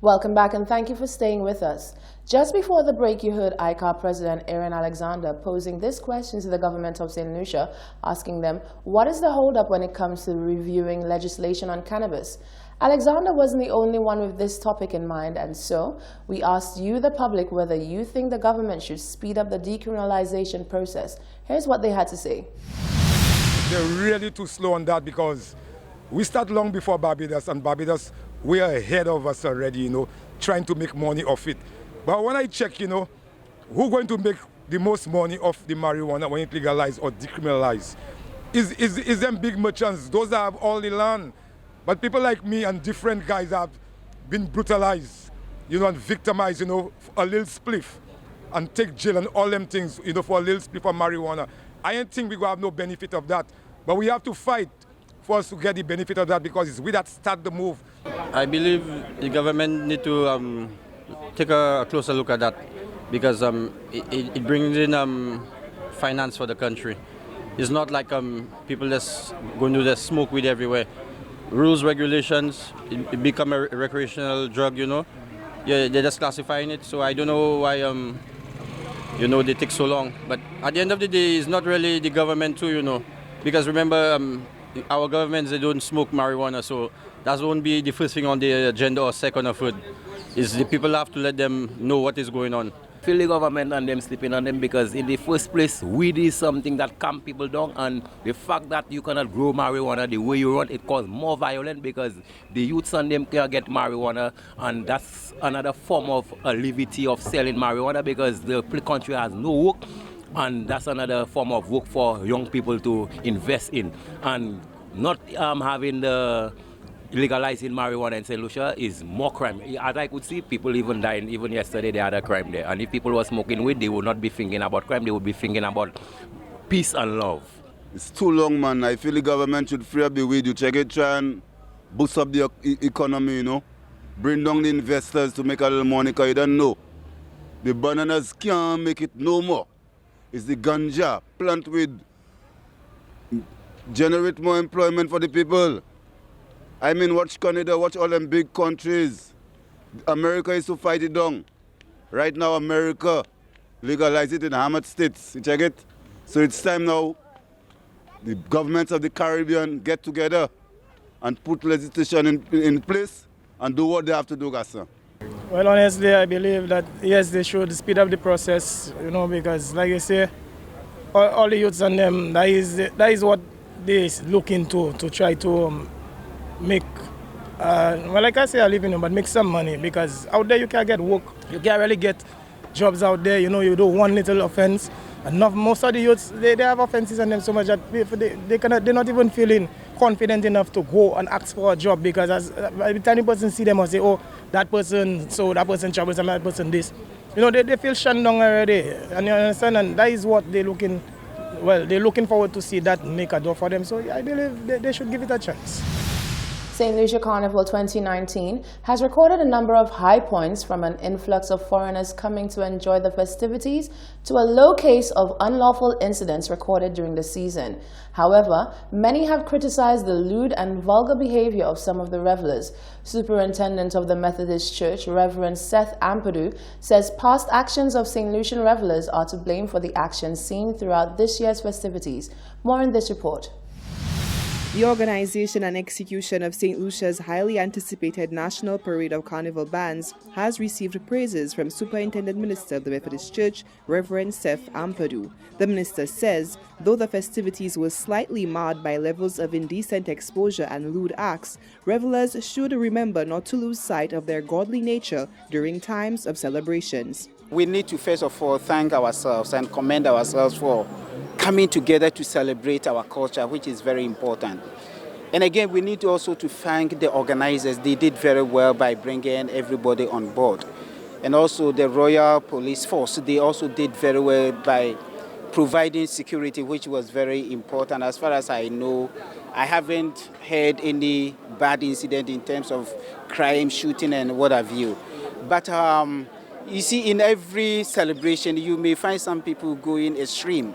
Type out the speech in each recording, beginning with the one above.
Welcome back and thank you for staying with us. Just before the break, you heard ICAR President Aaron Alexander posing this question to the government of St. Lucia, asking them, what is the holdup when it comes to reviewing legislation on cannabis? Alexander wasn't the only one with this topic in mind, and so we asked you, the public, whether you think the government should speed up the decriminalization process. Here's what they had to say. They're really too slow on that because we start long before Barbados, and Barbados, we are ahead of us already, trying to make money off it. But when I check, who's going to make the most money off the marijuana when it legalized or decriminalized? Is them big merchants, those that have all the land. But people like me and different guys have been brutalized, and victimized, for a little spliff and take jail and all them things, for a little spliff of marijuana. I don't think we will have no benefit of that. But we have to fight for us to get the benefit of that because it's we that start the move. I believe the government need to take a closer look at that because it brings in finance for the country. It's not like people just going to just smoke weed everywhere. Rules, regulations, it become a recreational drug, Yeah, they're just classifying it. So I don't know why, they take so long. But at the end of the day, it's not really the government too, Because remember, our governments, they don't smoke marijuana, so that won't be the first thing on the agenda or second or third. Is the people have to let them know what is going on. I feel the government and them sleeping on them because in the first place, weed is something that calm people down, and the fact that you cannot grow marijuana the way you want, it causes more violence because the youths and them can get marijuana, and that's another form of a levity of selling marijuana because the country has no work, and that's another form of work for young people to invest in, and not having the legalizing marijuana in St. Lucia is more crime. As I could see, people even dying. Even yesterday, they had a crime there. And if people were smoking weed, they would not be thinking about crime. They would be thinking about peace and love. It's too long, man. I feel the government should free up the weed. You check it, try and boost up the economy, Bring down the investors to make a little money, because you don't know. The bananas can't make it no more. It's the ganja, plant weed, generate more employment for the people. I mean, watch Canada, watch all them big countries. America is to fight it down. Right now, America legalize it in 100 states. You check it? So it's time now the governments of the Caribbean get together and put legislation in place and do what they have to do, Gasa. Well, honestly, I believe that, yes, they should speed up the process, because, like you say, all the youths and them, that is what they look into, to try to make, like I say, I live in, but make some money, because out there you can't get work, you can't really get jobs out there, you do one little offense. Enough, most of the youths, they have offenses on them so much that they're not even feeling confident enough to go and ask for a job, because by the time the person see them and say, oh, that person troubles and that person this. They feel shunned down already, and you understand, and that is what they're looking forward to see that make a door for them. So I believe they should give it a chance. St. Lucia Carnival 2019 has recorded a number of high points, from an influx of foreigners coming to enjoy the festivities to a low case of unlawful incidents recorded during the season. However, many have criticized the lewd and vulgar behavior of some of the revelers. Superintendent of the Methodist Church, Reverend Seth Ampadu, says past actions of St. Lucian revelers are to blame for the actions seen throughout this year's festivities. More in this report. The organization and execution of St. Lucia's highly anticipated National Parade of Carnival Bands has received praises from Superintendent Minister of the Methodist Church, Reverend Seth Ampadu. The minister says, though the festivities were slightly marred by levels of indecent exposure and lewd acts, revelers should remember not to lose sight of their godly nature during times of celebrations. We need to first of all thank ourselves and commend ourselves for coming together to celebrate our culture, which is very important. And again, we need also to thank the organizers. They did very well by bringing everybody on board. And also the Royal Police Force, they also did very well by providing security, which was very important. As far as I know, I haven't heard any bad incident in terms of crime, shooting, and what have you. But you see, in every celebration, you may find some people going extreme.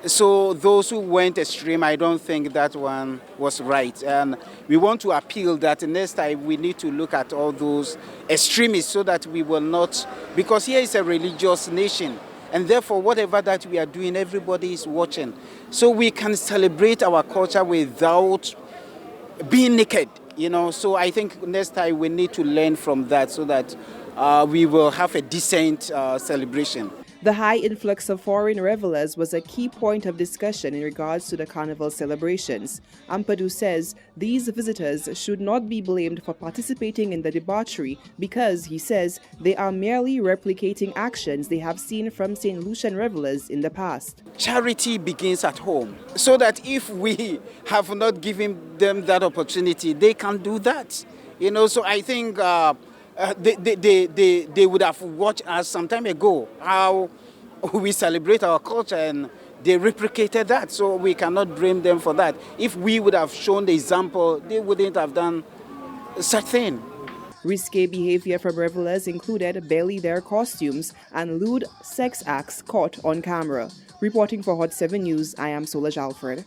So those who went extreme, I don't think that one was right. And we want to appeal that next time we need to look at all those extremists so that we will not, because here is a religious nation. And therefore, whatever that we are doing, everybody is watching. So we can celebrate our culture without being naked, So I think next time we need to learn from that so that we will have a decent celebration. The high influx of foreign revelers was a key point of discussion in regards to the carnival celebrations. Ampadu says these visitors should not be blamed for participating in the debauchery because, he says, they are merely replicating actions they have seen from St. Lucian revelers in the past. Charity begins at home, so that if we have not given them that opportunity, they can do that. So I think they would have watched us some time ago how we celebrate our culture, and they replicated that. So we cannot blame them for that. If we would have shown the example, they wouldn't have done such thing. Risque behavior from revelers included barely their costumes and lewd sex acts caught on camera. Reporting for Hot 7 News, I am Solange Alfred.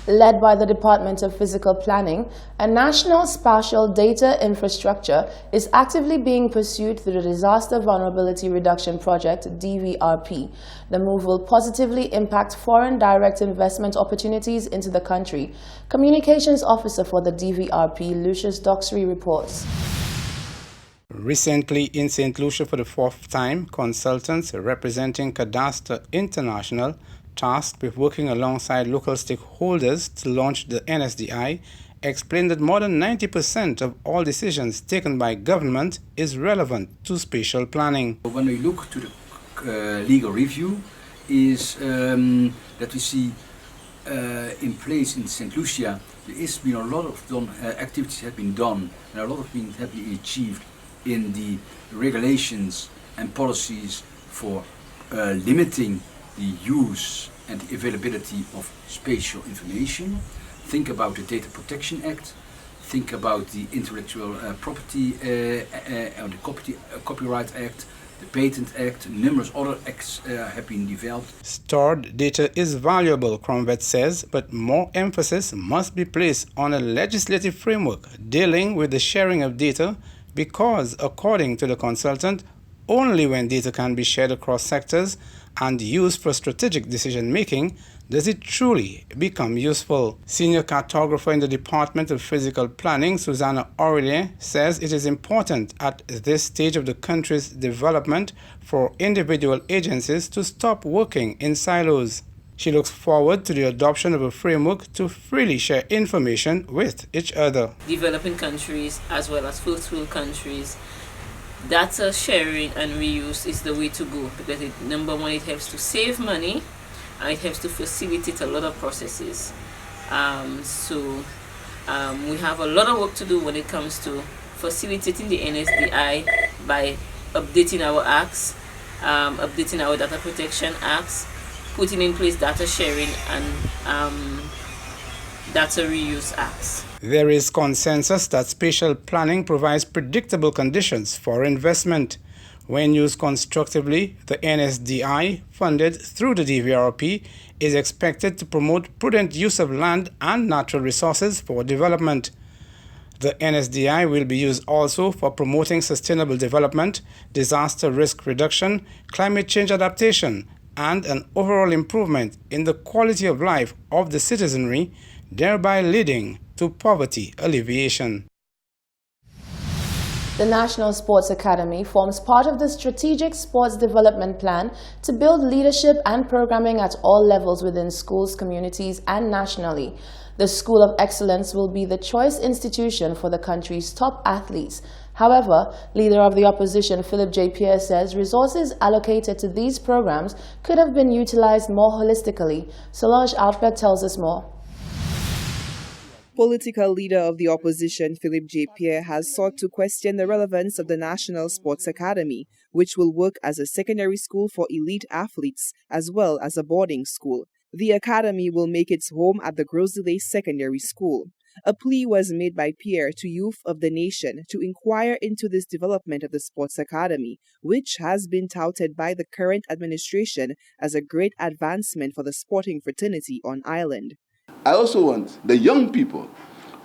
Led by the Department of Physical Planning, a national spatial data infrastructure is actively being pursued through the Disaster Vulnerability Reduction Project, DVRP. The move will positively impact foreign direct investment opportunities into the country. Communications Officer for the DVRP, Lucius Doxry, reports. Recently in St. Lucia for the fourth time, consultants representing Cadastre International tasked with working alongside local stakeholders to launch the NSDI, explained that more than 90% of all decisions taken by government is relevant to spatial planning. When we look to the legal review, is that we see in place in St. Lucia, there has been a lot of activities have been done, and a lot of things have been achieved in the regulations and policies for limiting the use and the availability of spatial information. Think about the Data Protection Act, think about the Intellectual Property and the Copyright Act, the Patent Act, numerous other acts have been developed. Stored data is valuable, Cromvet says, but more emphasis must be placed on a legislative framework dealing with the sharing of data because, according to the consultant, only when data can be shared across sectors and used for strategic decision-making does it truly become useful. Senior cartographer in the Department of Physical Planning, Susanna Aurelien, says it is important at this stage of the country's development for individual agencies to stop working in silos. She looks forward to the adoption of a framework to freely share information with each other. Developing countries as well as first world countries, data sharing and reuse is the way to go because number one, it helps to save money and it helps to facilitate a lot of processes. We have a lot of work to do when it comes to facilitating the NSDI by updating our acts, updating our data protection acts, putting in place data sharing and data reuse acts. There is consensus that spatial planning provides predictable conditions for investment. When used constructively, the NSDI, funded through the DVRP, is expected to promote prudent use of land and natural resources for development. The NSDI will be used also for promoting sustainable development, disaster risk reduction, climate change adaptation, and an overall improvement in the quality of life of the citizenry, thereby leading to poverty alleviation. The National Sports Academy forms part of the Strategic Sports Development Plan to build leadership and programming at all levels within schools, communities, and nationally. The School of Excellence will be the choice institution for the country's top athletes. However, leader of the opposition Philip J. Pierre says resources allocated to these programs could have been utilized more holistically. Solange Alfred tells us more. Political leader of the opposition, Philip J. Pierre, has sought to question the relevance of the National Sports Academy, which will work as a secondary school for elite athletes as well as a boarding school. The academy will make its home at the Groseley Secondary School. A plea was made by Pierre to youth of the nation to inquire into this development of the sports academy, which has been touted by the current administration as a great advancement for the sporting fraternity on island. I also want the young people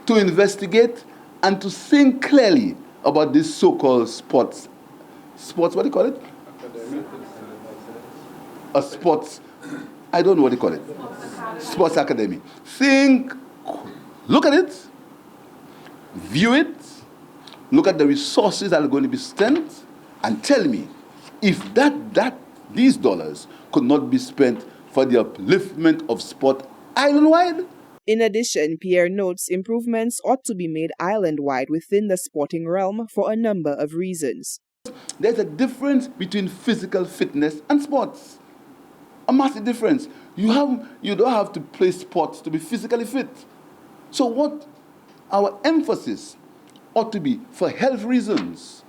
to investigate and to think clearly about this so-called sports, what do you call it? A sports, I don't know what you call it. Sports academy. Think, look at it, view it, look at the resources that are going to be spent, and tell me if these dollars could not be spent for the upliftment of sport island-wide. In addition, Pierre notes improvements ought to be made island-wide within the sporting realm for a number of reasons. There's a difference between physical fitness and sports. A massive difference. You don't have to play sports to be physically fit. So what our emphasis ought to be for health reasons,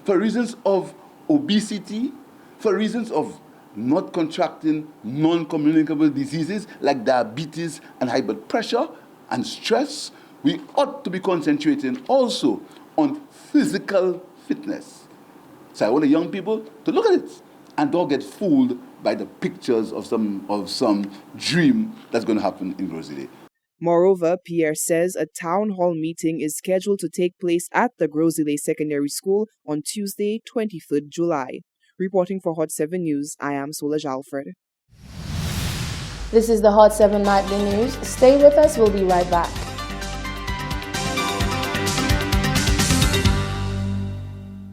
for reasons of obesity, for reasons of not contracting non-communicable diseases like diabetes and high blood pressure and stress, we ought to be concentrating also on physical fitness. So I want the young people to look at it and don't get fooled by the pictures of some dream that's going to happen in Grosley. Moreover, Pierre says a town hall meeting is scheduled to take place at the Grosley Secondary School on Tuesday, 23rd July. Reporting for Hot 7 News, I am Solange Alfred. This is the Hot 7 Nightly News. Stay with us, we'll be right back.